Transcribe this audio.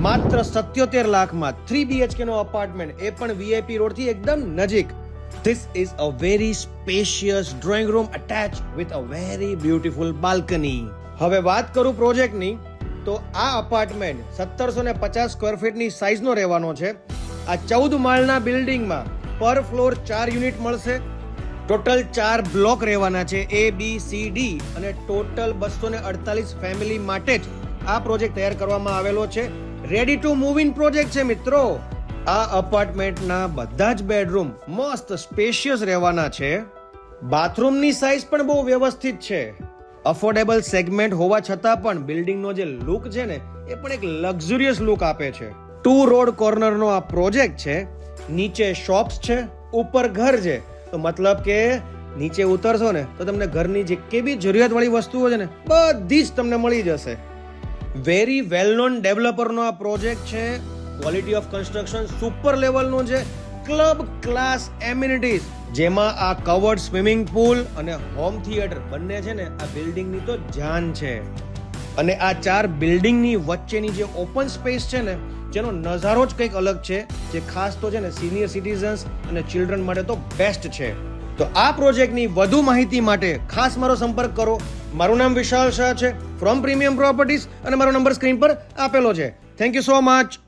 માત્ર 77 લાખમાં 3 BHK નો apartment, એ પણ VIP road થી એકદમ નજીક. This is a very spacious drawing room attached with a very beautiful balcony. હવે વાત કરું પ્રોજેક્ટની, તો આ અપાર્ટમેન્ટ 1750 સ્ક્વેર ફીટની સાઇઝનો રહેવાનો છે. આ 14 માળના બિલ્ડિંગમાં પર ફ્લોર 4 યુનિટ મળશે. ટોટલ 4 બ્લોક રહેવાના છે, A, B, C, D, અને ટોટલ 248 ફેમિલી માટે જ આ પ્રોજેક્ટ તૈયાર કરવામાં આવેલો છે. Ready to move in project છે મિત્રો. આ અપાર્ટમેન્ટના બધા જ બેડરૂમ મસ્ત સ્પેશિયસ રહેવાના છે. બાથરૂમની સાઇઝ પણ બહુ વ્યવસ્થિત છે. અફોર્ડેબલ સેગમેન્ટ હોવા છતાં પણ બિલ્ડિંગનો જે લુક છે ને, એ પણ એક લક્ઝુરિયસ લુક આપે છે. 2 રોડ કોર્નરનો આ પ્રોજેક્ટ છે. નીચે શોપ્સ છે, ઉપર ઘર છે. તો મતલબ કે નીચે ઉતરશો ને તો તમને ઘરની જે કે બી જરૂરિયાતવાળી વસ્તુઓ છે ને, બધી જ તમને મળી જશે. વેરી વેલ નોન ડેવલપરનો આ પ્રોજેક્ટ છે. ક્વોલિટી ઓફ કન્સ્ટ્રક્શન સુપર લેવલનું છે. ક્લબ ક્લાસ એમિનિટીઝ, જેમાં આ કવર્ડ સ્વિમિંગ પુલ અને હોમ થિયેટર બંને છે ને, આ બિલ્ડિંગની તો જાન છે. અને આ 4 બિલ્ડિંગની વચ્ચેની જે ઓપન સ્પેસ છે ને, જેનો નજારો જ કંઈક અલગ છે, જે ખાસ તો છે ને સિનિયર સિટીઝન્સ અને ચિલ્ડ્રન માટે તો બેસ્ટ છે. તો આ પ્રોજેક્ટની વધુ માહિતી માટે ખાસ મારો સંપર્ક કરો. મારું નામ વિશાલ શાહ છે, ફ્રોમ પ્રીમિયમ પ્રોપર્ટીઝ, અને મારો નંબર સ્ક્રીન પર આપેલો છે. Thank you so much.